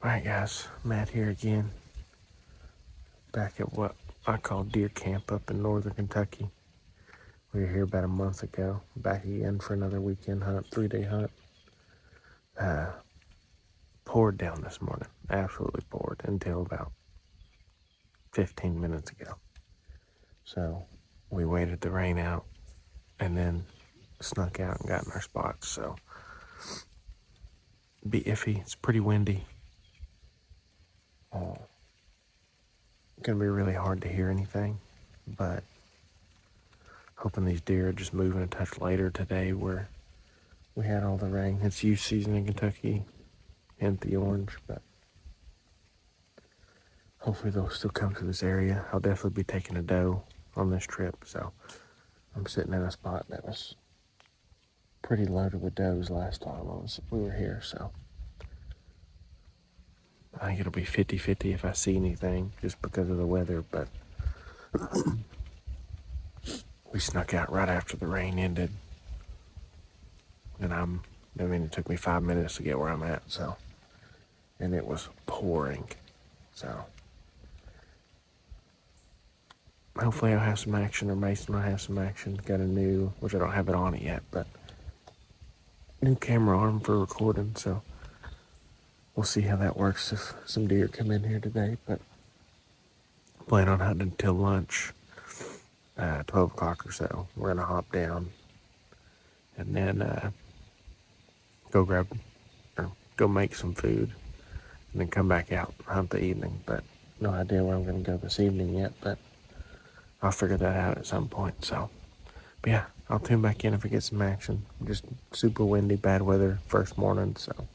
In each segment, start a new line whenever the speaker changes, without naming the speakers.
Alright guys, Matt here again. Back at what I call deer camp up in northern Kentucky. We were here about a month ago. Back again for another weekend hunt, 3-day hunt. Poured down this morning. Absolutely poured until about 15 minutes ago. So we waited the rain out and then snuck out and got in our spots. So be iffy. It's pretty windy. Gonna be really hard to hear anything, but hoping these deer are just moving a touch later today where we had all the rain. It's youth season in Kentucky, hence the orange, but hopefully they'll still come to this area. I'll definitely be taking a doe on this trip, so I'm sitting in a spot that was pretty loaded with does last time we were here, so I think it'll be 50-50 if I see anything just because of the weather, but we snuck out right after the rain ended, and it took me 5 minutes to get where I'm at, so, and it was pouring, so hopefully I'll have some action, or Mason will have some action. Got a new, which I don't have it on it yet, but new camera arm for recording, so we'll see how that works if some deer come in here today, but plan on hunting until lunch, 12 o'clock or so. We're gonna hop down and then go make some food and then come back out and hunt the evening, but no idea where I'm gonna go this evening yet, but I'll figure that out at some point, so. But yeah, I'll tune back in if we get some action. Just super windy, bad weather first morning, so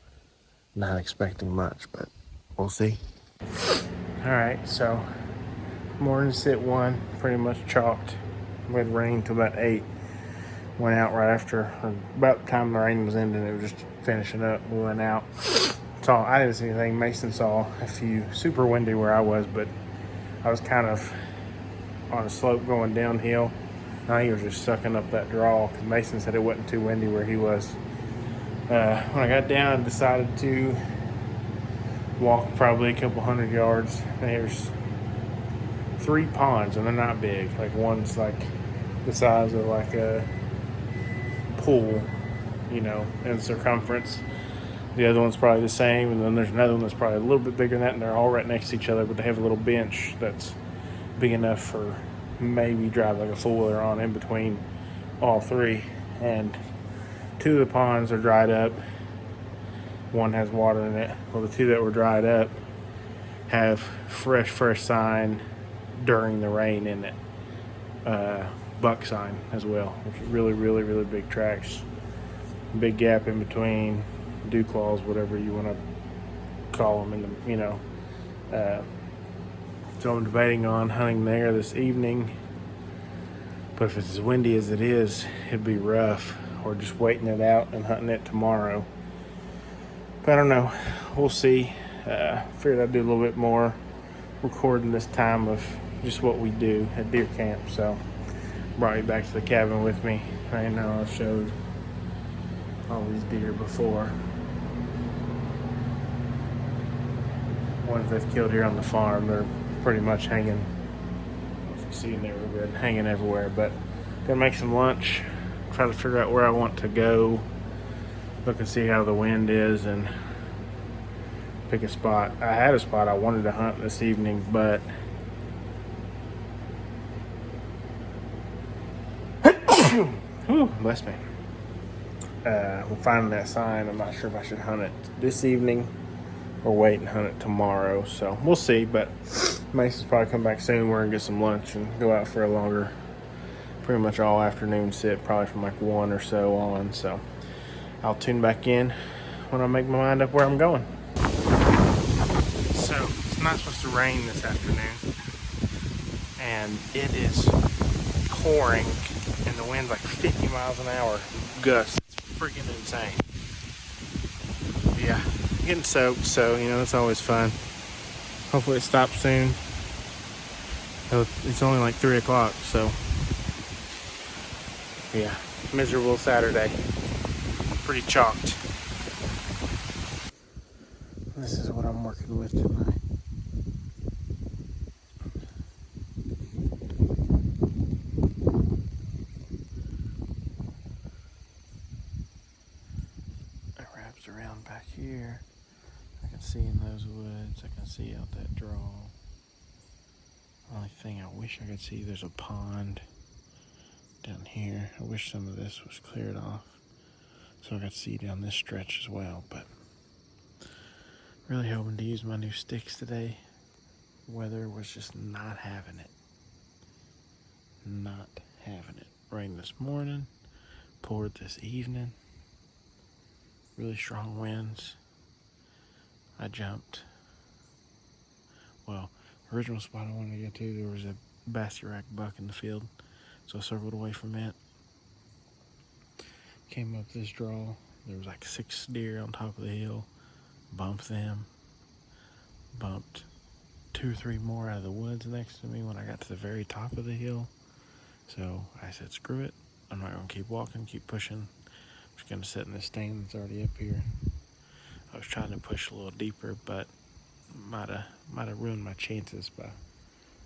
not expecting much, but we'll see. All right, so morning sit one, pretty much chalked. We had rain till about 8. Went out right after, or about the time the rain was ending, it was just finishing up. We went out. I didn't see anything. Mason saw a few. Super windy where I was, but I was kind of on a slope going downhill. I think he was just sucking up that draw, because Mason said it wasn't too windy where he was. When I got down, I decided to walk probably a couple hundred yards. And there's 3 ponds, and they're not big. Like, one's like the size of like a pool, in circumference. The other one's probably the same, and then there's another one that's probably a little bit bigger than that, and they're all right next to each other, but they have a little bench that's big enough for maybe drive like a four-wheeler on in between all 3. And 2 of the ponds are dried up. One has water in it. Well, the 2 that were dried up have fresh sign during the rain in it. Buck sign as well, which is really big tracks. Big gap in between, dew claws, whatever you want to call them. So I'm debating on hunting there this evening. But if it's as windy as it is, it'd be rough. Or just waiting it out and hunting it tomorrow. But I don't know. We'll see. Figured I'd do a little bit more recording this time of just what we do at deer camp. So brought you back to the cabin with me. I know I've showed all these deer before. Ones they've killed here on the farm, they're pretty much hanging. If you see them, they were good, hanging everywhere. But gonna make some lunch. Try to figure out where I want to go, look and see how the wind is, and pick a spot. I had a spot I wanted to hunt this evening, but whew, bless me. We're finding that sign. I'm not sure if I should hunt it this evening or wait and hunt it tomorrow, so we'll see. But Mason's probably come back soon. We're gonna get some lunch and go out for a longer, pretty much all afternoon sit, probably from like 1 or so on. So I'll tune back in when I make my mind up where I'm going. So it's not supposed to rain this afternoon, and it is pouring, and the wind's like 50 miles an hour gusts. It's freaking insane. Yeah, getting soaked, so that's always fun. Hopefully it stops soon. It's only like 3 o'clock, so yeah, miserable Saturday. Pretty chalked. this is what I'm working with tonight. It wraps around back here. I can see in those woods. I can see out that draw. Only thing I wish I could see, there's a pond down here. I wish some of this was cleared off so I could see down this stretch as well, but really hoping to use my new sticks today. Weather was just not having it. Not having it. Rained this morning, poured this evening. Really strong winds. I jumped. Well, original spot I wanted to get to, there was a Bassierac buck in the field, so I circled away from it. Came up this draw. There was like 6 deer on top of the hill. Bumped them. Bumped 2 or 3 more out of the woods next to me when I got to the very top of the hill. So I said, screw it. I'm not going to keep walking, keep pushing. I'm just going to sit in this stand that's already up here. I was trying to push a little deeper, but might have ruined my chances by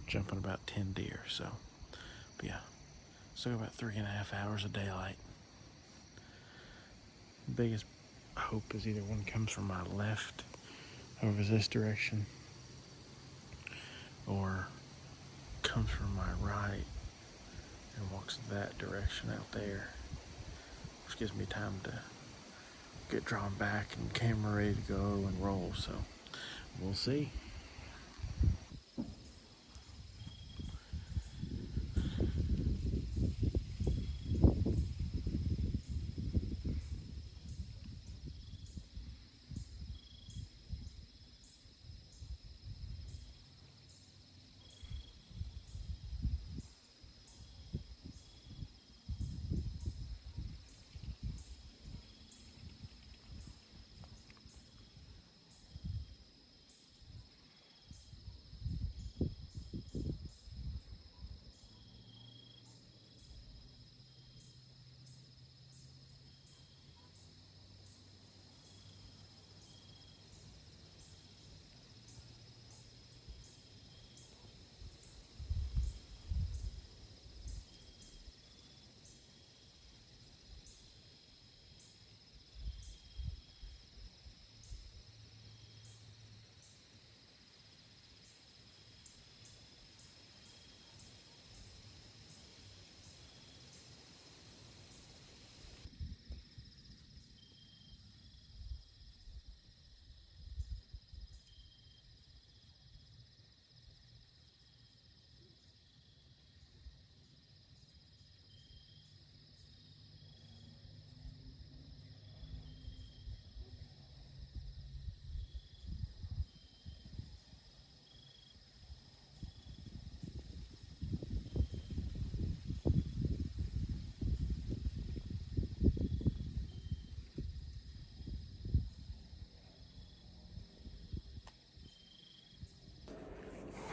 jumping about 10 deer. So, but yeah, still got about 3.5 hours of daylight. Biggest hope is either one comes from my left over this direction or comes from my right and walks that direction out there, which gives me time to get drawn back and camera ready to go and roll. So we'll see.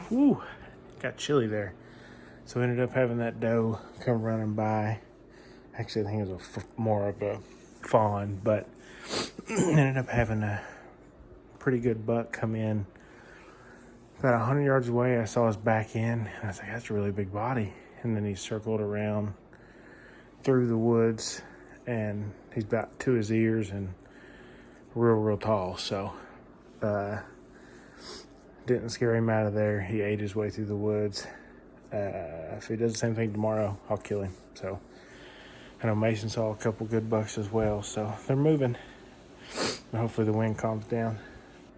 Whew, got chilly there. So ended up having that doe come running by. Actually, I think it was more of a fawn, but ended up having a pretty good buck come in. About 100 yards away, I saw his back end, and I was like, that's a really big body. And then he circled around through the woods, and he's about to his ears and real tall. So didn't scare him out of there. He ate his way through the woods. If he does the same thing tomorrow, I'll kill him. So I know Mason saw a couple good bucks as well. So they're moving. And hopefully the wind calms down.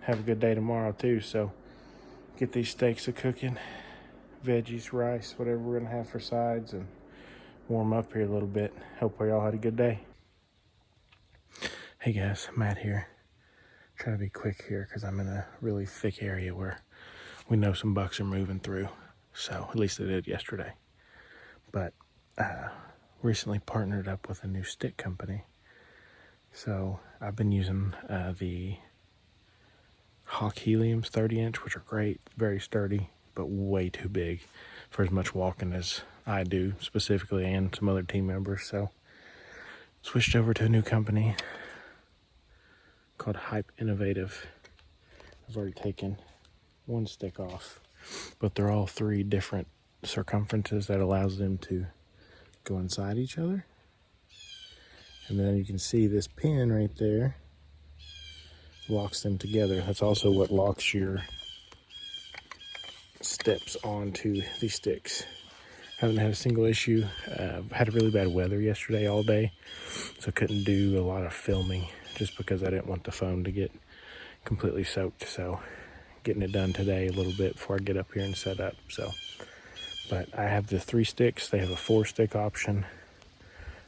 Have a good day tomorrow too. So get these steaks a cooking, veggies, rice, whatever we're gonna have for sides, and warm up here a little bit. Hope y'all had a good day. Hey guys, Matt here. Trying to be quick here because I'm in a really thick area where we know some bucks are moving through. So at least they did yesterday. But recently partnered up with a new stick company. So I've been using the Hawk Heliums 30-inch, which are great, very sturdy, but way too big for as much walking as I do specifically and some other team members. So switched over to a new company called Hype Innovative. already taken one stick off, but they're all 3 different circumferences that allows them to go inside each other. And then you can see this pin right there locks them together. That's also what locks your steps onto these sticks. Haven't had a single issue. Had really bad weather yesterday all day, so couldn't do a lot of filming just because I didn't want the phone to get completely soaked. So getting it done today a little bit before I get up here and set up. So, but I have the 3 sticks. They have a 4 stick option.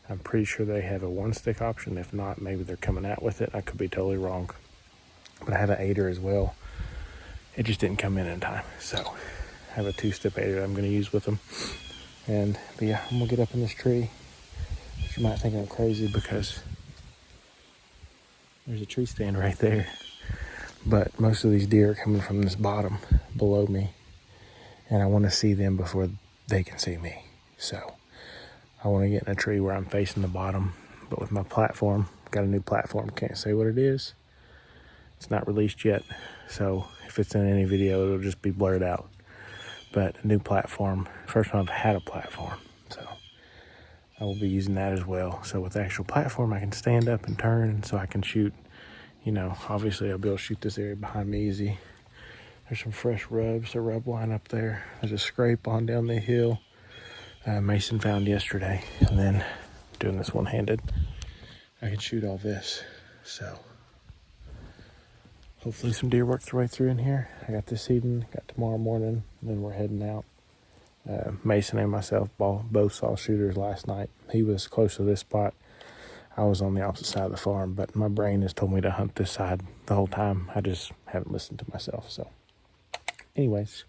I'm pretty sure they have a 1 stick option. If not, maybe they're coming out with it. I could be totally wrong. But I have an 8er as well. It just didn't come in time. So I have a 2-step 8er that I'm going to use with them. But yeah, I'm going to get up in this tree. You might think I'm crazy because there's a tree stand right there. But most of these deer are coming from this bottom below me. And I want to see them before they can see me. So I want to get in a tree where I'm facing the bottom. But with my platform, got a new platform. Can't say what it is. It's not released yet. So if it's in any video, it'll just be blurred out. But a new platform. First time I've had a platform. So I will be using that as well. So with the actual platform, I can stand up and turn so I can shoot. You know, obviously I'll be able to shoot this area behind me easy. There's some fresh rubs, a rub line up there. There's a scrape on down the hill. Mason found yesterday. And then doing this one-handed, I can shoot all this. So hopefully some deer work their way through in here. I got this evening, got tomorrow morning, and then we're heading out. Mason and myself both saw shooters last night. He was close to this spot. I was on the opposite side of the farm, but my brain has told me to hunt this side the whole time. I just haven't listened to myself. So anyways,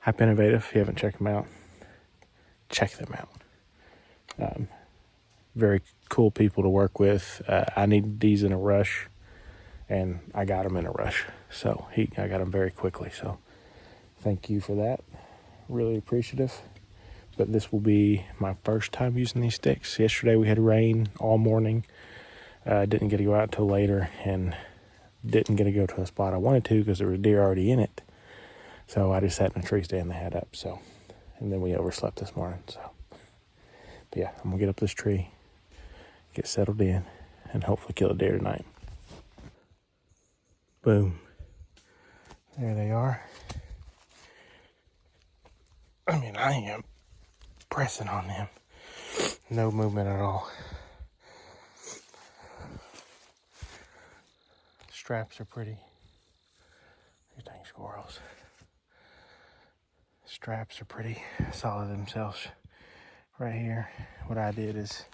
Hype Innovative, if you haven't checked them out, check them out. Very cool people to work with. I needed these in a rush, and I got them in a rush. So I got them very quickly. So thank you for that. Really appreciative. But this will be my first time using these sticks. Yesterday we had rain all morning. Didn't get to go out until later, and didn't get to go to a spot I wanted to because there was deer already in it. So I just sat in a tree stand they had up. So, and then we overslept this morning. So, but yeah, I'm gonna get up this tree, get settled in, and hopefully kill a deer tonight. Boom. There they are. I mean, I am pressing on them. No movement at all. Straps are pretty. These dang squirrels. Straps are pretty solid themselves. Right here, what I did is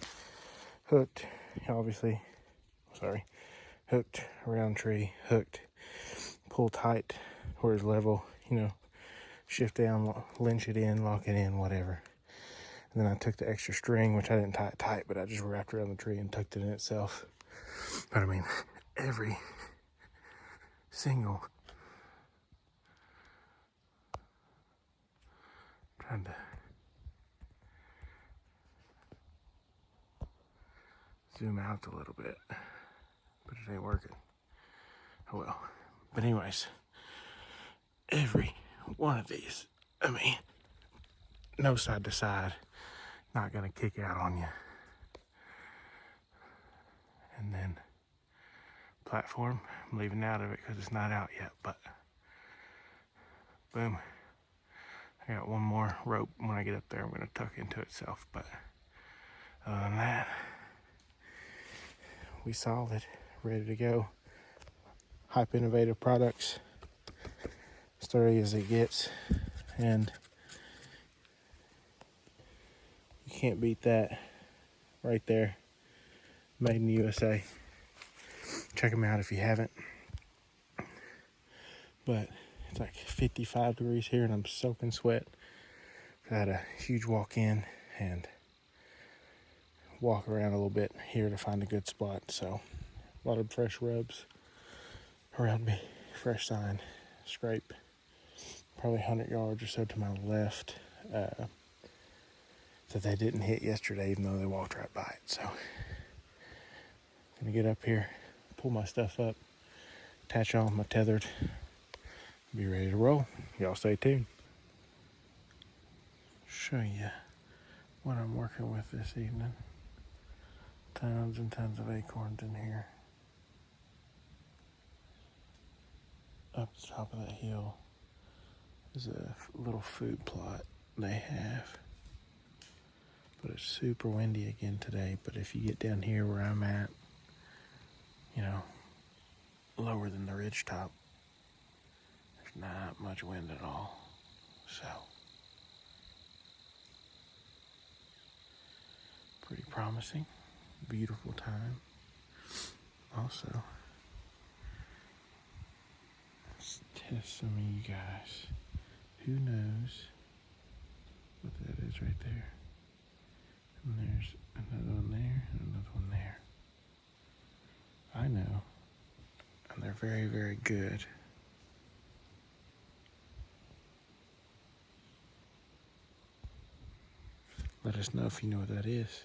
hooked around tree, hooked, pull tight where it's level, shift down, lynch it in, lock it in, whatever. And then I took the extra string, which I didn't tie it tight, but I just wrapped around the tree and tucked it in itself. But I mean, every single, trying to zoom out a little bit, but it ain't working. Oh well. But anyways, every one of these, I mean, no side to side, not gonna kick out on you. And then platform, I'm leaving out of it because it's not out yet, but boom. I got one more rope. When I get up there, I'm gonna tuck into itself, but other than that, we solid, ready to go. Hype Innovative products, sturdy as it gets, and you can't beat that right there. Made in the USA. Check them out if you haven't. But it's like 55 degrees here and I'm soaking sweat. I had a huge walk in and walk around a little bit here to find a good spot. So a lot of fresh rubs around me, fresh sign, scrape, probably 100 yards or so to my left that they didn't hit yesterday, even though they walked right by it. So I'm gonna get up here, pull my stuff up, attach on my tethered, be ready to roll. Y'all stay tuned. Show you what I'm working with this evening. Tons and tons of acorns in here. Up the top of that hill is a little food plot they have. But it's super windy again today. But if you get down here where I'm at, you know, lower than the ridge top, there's not much wind at all. So, pretty promising. Beautiful time. Also, let's test some of you guys. Who knows what that is right there? And there's another one there and another one there. I know. And they're very, very good. Let us know if you know what that is.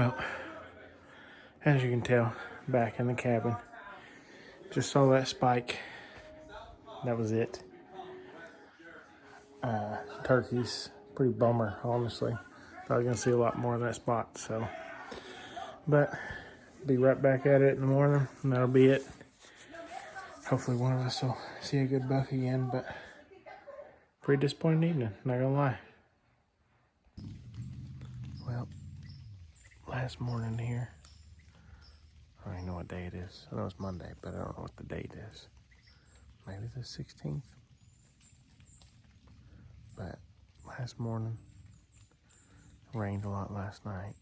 Well, as you can tell, back in the cabin, just saw that spike. That was it. Turkeys, pretty bummer, honestly. Thought I was gonna see a lot more in that spot. So, but be right back at it in the morning, and that'll be it. Hopefully, one of us will see a good buck again. But pretty disappointing evening, not gonna lie. Well, last morning here. I don't even know what day it is. I know it's Monday, but I don't know what the date is. Maybe the 16th. But last morning, it rained a lot last night.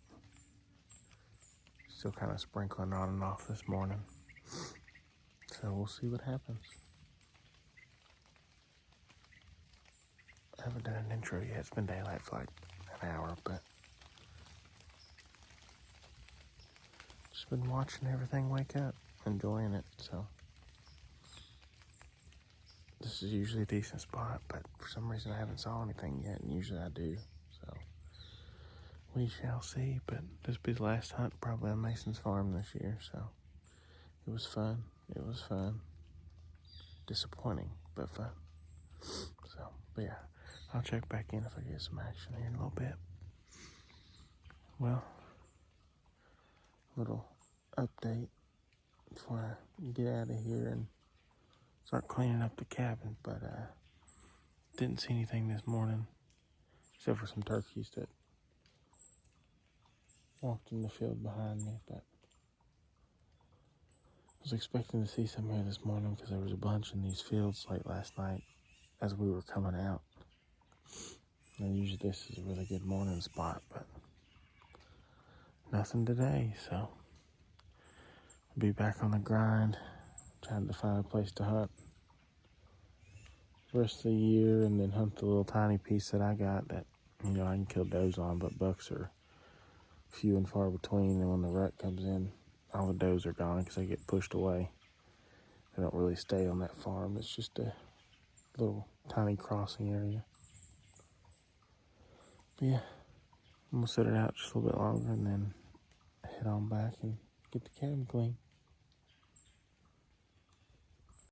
Still kind of sprinkling on and off this morning. So we'll see what happens. I haven't done an intro yet. It's been daylight for like an hour, but just been watching everything wake up, enjoying it. So this is usually a decent spot, but for some reason I haven't saw anything yet, and usually I do. So we shall see. But this will be the last hunt probably on Mason's farm this year. So it was fun. It was fun. Disappointing, but fun. So, but yeah, I'll check back in if I get some action here in a little bit. Well, little update before I get out of here and start cleaning up the cabin. But didn't see anything this morning except for some turkeys that walked in the field behind me. But I was expecting to see some here this morning because there was a bunch in these fields late last night as we were coming out. And usually this is a really good morning spot, but nothing today. So I'll be back on the grind, trying to find a place to hunt the rest of the year, and then hunt the little tiny piece that I got that, you know, I can kill does on, but bucks are few and far between. And when the rut comes in, all the does are gone because they get pushed away. They don't really stay on that farm. It's just a little tiny crossing area. But yeah, I'm gonna sit it out just a little bit longer and then head on back and get the cabin clean.